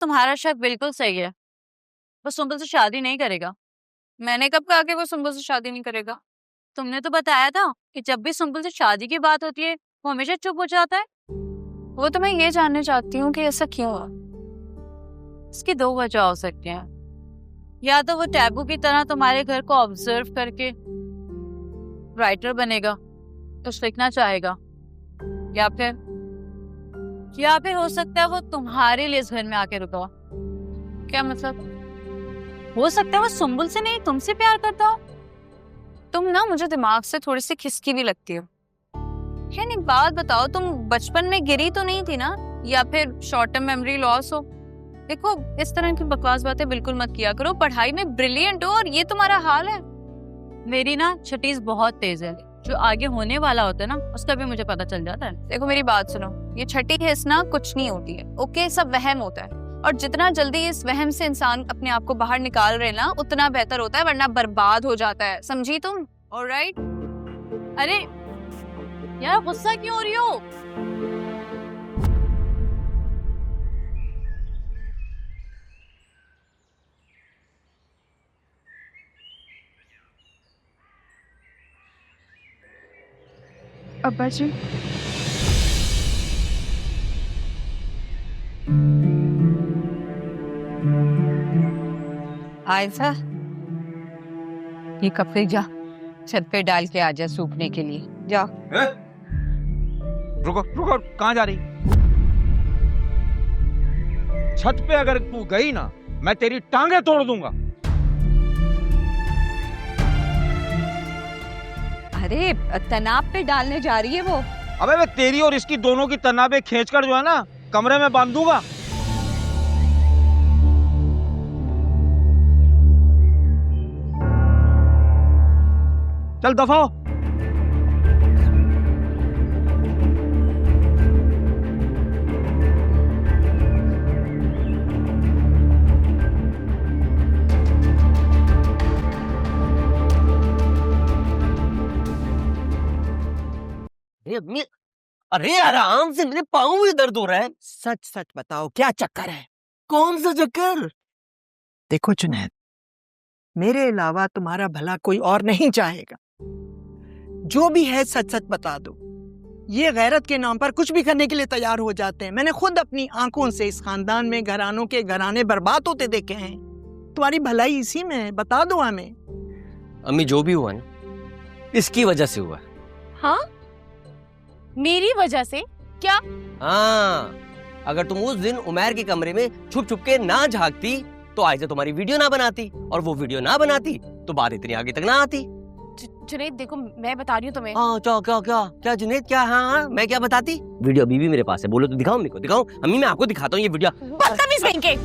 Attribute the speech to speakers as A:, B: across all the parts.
A: तुम्हारा शक बिल्कुल सही है। वो सुंबल से शादी नहीं करेगा। मैंने कब कहा कि वो सुंबल से शादी नहीं करेगा? तुमने तो बताया था कि जब भी सुंबल से शादी की बात होती है वो हमेशा चुप हो जाता है। वो तो मैं ये जानना चाहती हूँ कि ऐसा क्यों हुआ। इसकी दो वजह हो सकती हैं। या तो वो टैबू की तरह तुम्हारे घर को ऑब्जर्व करके राइटर बनेगा, कुछ लिखना चाहेगा, या फिर हो सकता है वो तुम्हारे लिए इस घर में आके रुका हो। क्या मतलब? हो सकता है वो सुंबुल से नहीं तुमसे प्यार करता हो। तुम ना मुझे दिमाग से थोड़ी सी खिसकी भी लगती हो। यानी बात बताओ, तुम बचपन में गिरी तो नहीं थी ना? या फिर शॉर्ट टर्म मेमोरी लॉस हो? देखो, इस तरह की बकवास बातें बिल्कुल मत किया करो। पढ़ाई में ब्रिलियंट हो और ये तुम्हारा हाल है। मेरी ना छठीस बहुत तेज है। जो आगे होने वाला होता है ना उसका भी मुझे पता चल जाता है। देखो मेरी बात सुनो, ये छठी हिस्स ना कुछ नहीं होती है। ओके, सब वहम होता है और जितना जल्दी इस वहम से इंसान अपने आप को बाहर निकाल रहे ना उतना बेहतर होता है, वरना बर्बाद हो जाता है। समझी तुम? ऑलराइट? अरे यार गुस्सा क्यों हो रही हो?
B: अब्बा जी,
C: आयशा, ये कपड़े जा छत पे डाल के आ जा सूखने के लिए। जा।
D: रुको रुको, कहाँ जा रही? छत पे अगर तू गई ना मैं तेरी टांगे तोड़ दूंगा।
C: अरे तनाव पे डालने जा रही है वो।
D: अबे मैं तेरी और इसकी दोनों की तनाबे खींचकर जो है ना कमरे में बांध दूंगा। चल दफा हो।
E: अरे आराम से, मेरे पाँव में दर्द हो रहा है।
F: सच सच बताओ, क्या चक्कर है?
E: कौन सा चक्कर?
F: देखो जुनैद, मेरे अलावा तुम्हारा भला कोई और नहीं चाहेगा। जो भी है सच सच बता दो। ये गैरत के नाम पर कुछ भी करने के लिए तैयार हो जाते हैं। मैंने खुद अपनी आंखों से इस खानदान में घरानों के घराने बर्बाद होते देखे हैं। तुम्हारी भलाई इसी में है, बता दो हमें।
E: अम्मी, जो भी हुआ ना इसकी वजह से हुआ।
A: हाँ, मेरी वजह से? क्या?
E: हाँ, अगर तुम उस दिन उमैर के कमरे में छुप छुप के ना झांकती तो आयशा तुम्हारी वीडियो ना बनाती, और वो वीडियो ना बनाती तो बात इतनी आगे तक ना आती।
A: जुनैद देखो, मैं बता रही हूँ तुम्हें।
E: हाँ, क्या क्या क्या क्या जुनैद, क्या? हाँ, मैं क्या बताती? वीडियो अभी भी मेरे पास है। बोलो तो दिखाओ, अम्मी को दिखाओ। अम्मी, मैं आपको दिखाता हूँ ये वीडियो।
A: बदतमीज कहीं के।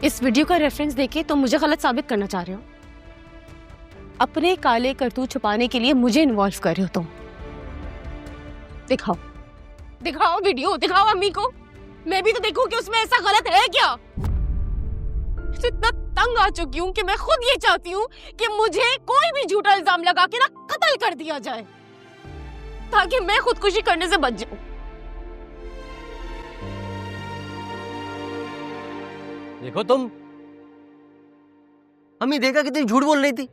G: इस वीडियो का रेफरेंस देके तुम मुझे गलत साबित करना चाह रहे हो। अपने काले करतूत छुपाने के लिए मुझे इन्वॉल्व कर रहे हो तुम। दिखाओ दिखाओ वीडियो, दिखाओ अम्मी को। मैं भी तो देखूं कि उसमें ऐसा गलत है क्या। इतना तंग आ चुकी हूँ कि मैं खुद ये चाहती हूँ कि मुझे कोई भी झूठा इल्जाम लगा के ना कत्ल कर दिया जाए, ताकि मैं खुदकुशी करने से बच जाऊं।
E: देखो तुम, अम्मी देखा कितनी झूठ बोल रही थी।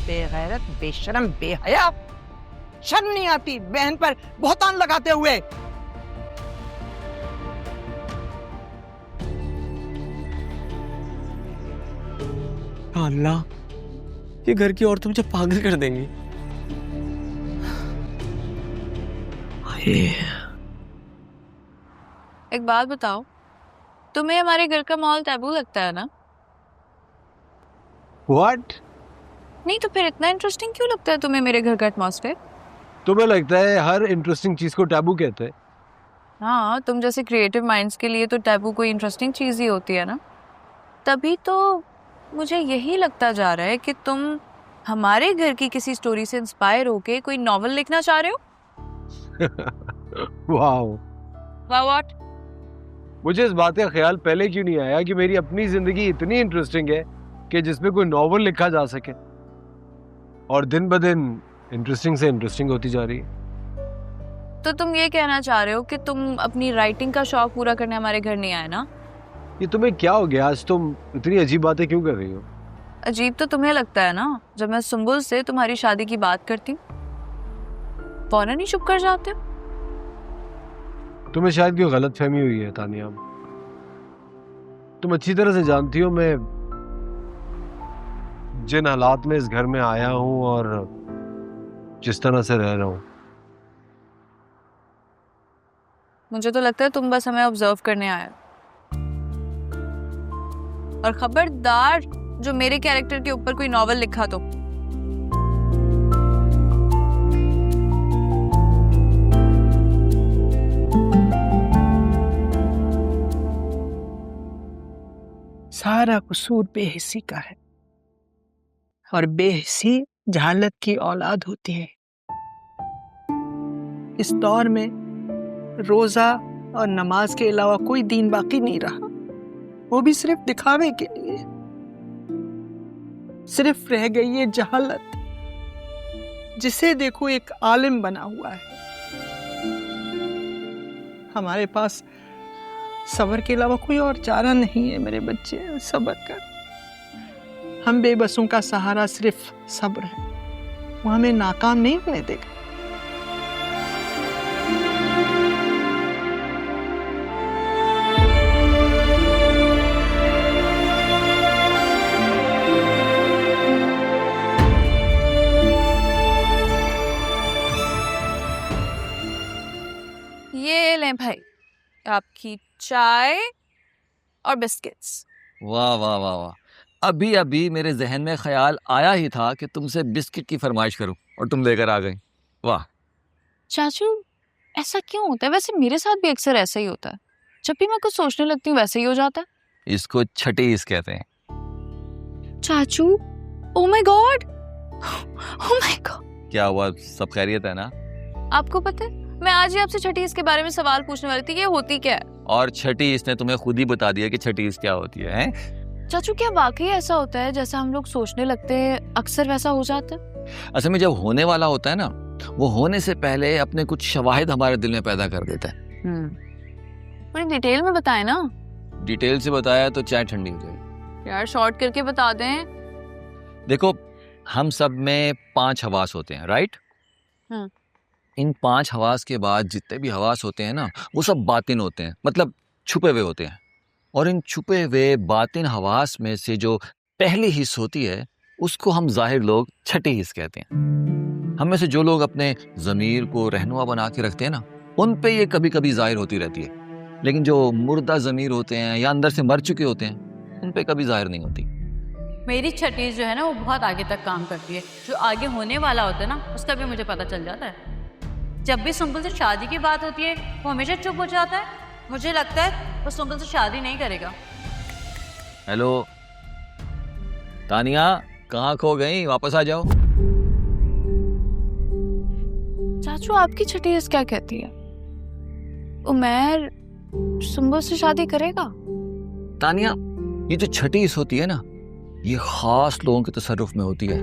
F: बेगैरत, बेशरम, बेहया, शर्म नहीं आती बहन पर बहतान लगाते हुए।
E: अल्लाह, ये घर की औरतें मुझे पागल कर देंगी।
A: एक बात बताओ, तुम्हें हमारे घर का माहौल टैबू लगता है ना?
H: व्हाट?
A: नहीं तो फिर इतना इंटरेस्टिंग क्यों लगता है तुम्हें मेरे घर का एटमॉस्फेयर?
H: तुम्हें लगता है हर इंटरेस्टिंग चीज को टैबू कहते हैं?
A: हाँ, तुम जैसे क्रिएटिव माइंड्स के लिए तो टैबू कोई इंटरेस्टिंग चीज ही होती है ना। तभी तो मुझे यही लगता जा रहा है कि तुम हमारे घर की किसी स्टोरी से इंस्पायर होके कोई नॉवेल लिखना चाह रहे हो।
H: वाओ,
A: वाह व्हाट?
H: मुझे इस बात का ख्याल पहले क्यों नहीं आया कि मेरी अपनी जिंदगी इतनी इंटरेस्टिंग है कि जिसमें कोई नॉवेल लिखा जा सके, और दिन ब दिन इंटरेस्टिंग से इंटरेस्टिंग होती जा रही है।
A: तो तुम ये कहना चाह रहे हो कि तुम अपनी राइटिंग का शौक पूरा करने हमारे घर नहीं आए ना?
H: ये तुम्हें क्या हो गया आज? तुम इतनी अजीब बातें क्यों कर रही हो?
A: अजीब तो तुम्हें लगता है ना जब मैं सुंबुल से तुम्हारी शादी की बात करती हूँ, फौरन ही चुप कर जाते हो।
H: तुम्हें शायद कोई गलतफहमी हुई है तानिया। तुम अच्छी तरह से जानती हो मैं जिन हालात में इस घर में आया हूं और जिस तरह से रह रहा हूं।
A: मुझे तो लगता है तुम बस हमें ऑब्जर्व करने आए हो। और खबरदार जो मेरे कैरेक्टर के ऊपर कोई नॉवेल लिखा तो।
F: सारा कसूर बेहिसी का है और बेहिसी जहालत की औलाद होती है। इस दौर में रोजा और नमाज के अलावा कोई दीन बाकी नहीं रहा, वो भी सिर्फ दिखावे के लिए। सिर्फ रह गई है जहालत, जिसे देखो एक आलिम बना हुआ है। हमारे पास सब्र के अलावा कोई और चारा नहीं है मेरे बच्चे, सब्र कर। हम बेबसों का सहारा सिर्फ सब्र है, वो हमें नाकाम नहीं होने देगा।
A: ये लें भाई आपकी चाय और बिस्किट्स।
I: वाह वाह वाह वाह, अभी अभी मेरे जहन में ख्याल आया ही था कि तुमसे बिस्किट की फरमाइश करूं और तुम लेकर आ गई। वाह।
A: चाचू ऐसा क्यों होता है? वैसे मेरे साथ भी अक्सर ऐसा ही होता है, जब भी मैं कुछ सोचने लगती हूँ वैसे ही हो जाता है।
I: इसको छटीस कहते हैं।
A: चाचू oh my God, oh my God.
I: क्या हुआ, सब खैरियत है ना?
A: आपको पता है मैं आज ही आपसे छठीस के बारे में सवाल पूछने वाली थी, ये होती क्या है?
I: और छठी इसने तुम्हें खुद ही बता दिया कि छठीस क्या होती है?
A: चाचू क्या वाकई ऐसा होता है जैसा हम लोग सोचने लगते हैं अक्सर वैसा हो जाता है?
I: असल में जब होने वाला होता है ना, वो होने से पहले अपने कुछ शवाहिद हमारे दिल में पैदा कर देता है।
A: पूरी डिटेल में बताएं ना।
I: डिटेल से बताया तो चाय ठंडी हो जाएगी।
A: यार शॉर्ट करके बता दें।
I: देखो, हम सब में 5 हवास होते हैं, राइट? इन 5 हवास के बाद जितने भी हवास होते हैं ना, वो सब बातिन होते हैं, मतलब छुपे हुए होते हैं। और इन छुपे हुए बातिन हवास में से जो पहली हिस्स होती है उसको हम जाहिर लोग छठी हिस्स कहते हैं। हम में से जो लोग अपने ज़मीर को रहनुमा बना के रखते हैं ना, उन पे ये कभी कभी जाहिर होती रहती है। लेकिन जो मुर्दा ज़मीर होते हैं या अंदर से मर चुके होते हैं, उन पे कभी जाहिर नहीं होती।
A: मेरी छठीस जो है ना वो बहुत आगे तक काम करती है। जो आगे होने वाला होता है ना उसका भी मुझे पता चल जाता है। जब भी सुंबुल से शादी की बात होती है वो हमेशा चुप हो जाता है। मुझे लगता है वो सुंबुल से शादी नहीं करेगा।
I: हेलो तानिया, कहाँ खो गई? वापस आ जाओ।
A: चाचू आपकी छठीस क्या कहती है? उमैर सुंबुल से शादी करेगा?
I: तानिया, ये जो छठीस होती है ना, ये खास लोगों के तसर्रुफ में होती है।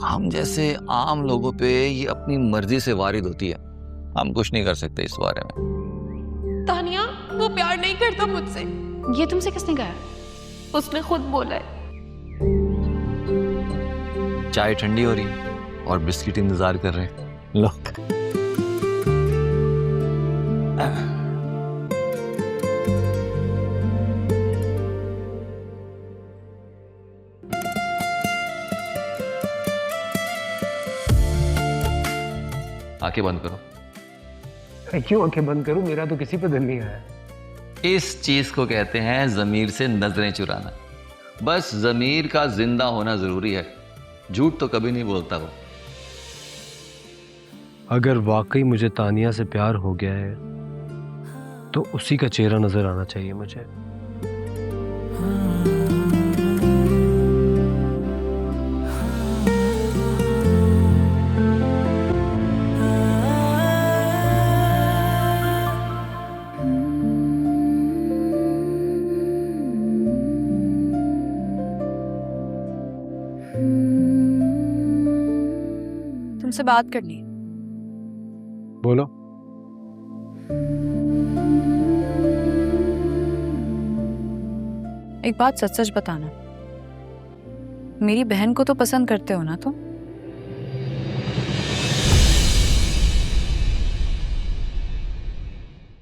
I: हम जैसे आम लोगों पे ये अपनी मर्जी से वारिद होती है। हम कुछ नहीं कर सकते इस बारे में।
G: तानिया वो प्यार नहीं करता मुझसे।
A: ये तुमसे किसने कहा?
G: उसने खुद बोला है।
I: चाय ठंडी हो रही और बिस्किट इंतजार कर रहे हैं। लो। आंखें बंद करो।
H: क्यों आंखें बंद करूं? मेरा तो किसी पे दिल नहीं आया।
I: इस चीज को कहते हैं जमीर से नजरें चुराना। बस जमीर का जिंदा होना जरूरी है, झूठ तो कभी नहीं बोलता वो।
H: अगर वाकई मुझे तानिया से प्यार हो गया है तो उसी का चेहरा नजर आना चाहिए मुझे।
A: तुमसे बात करनी है।
H: बोलो।
A: एक बात सच सच बताना, मेरी बहन को तो पसंद करते हो ना तुम?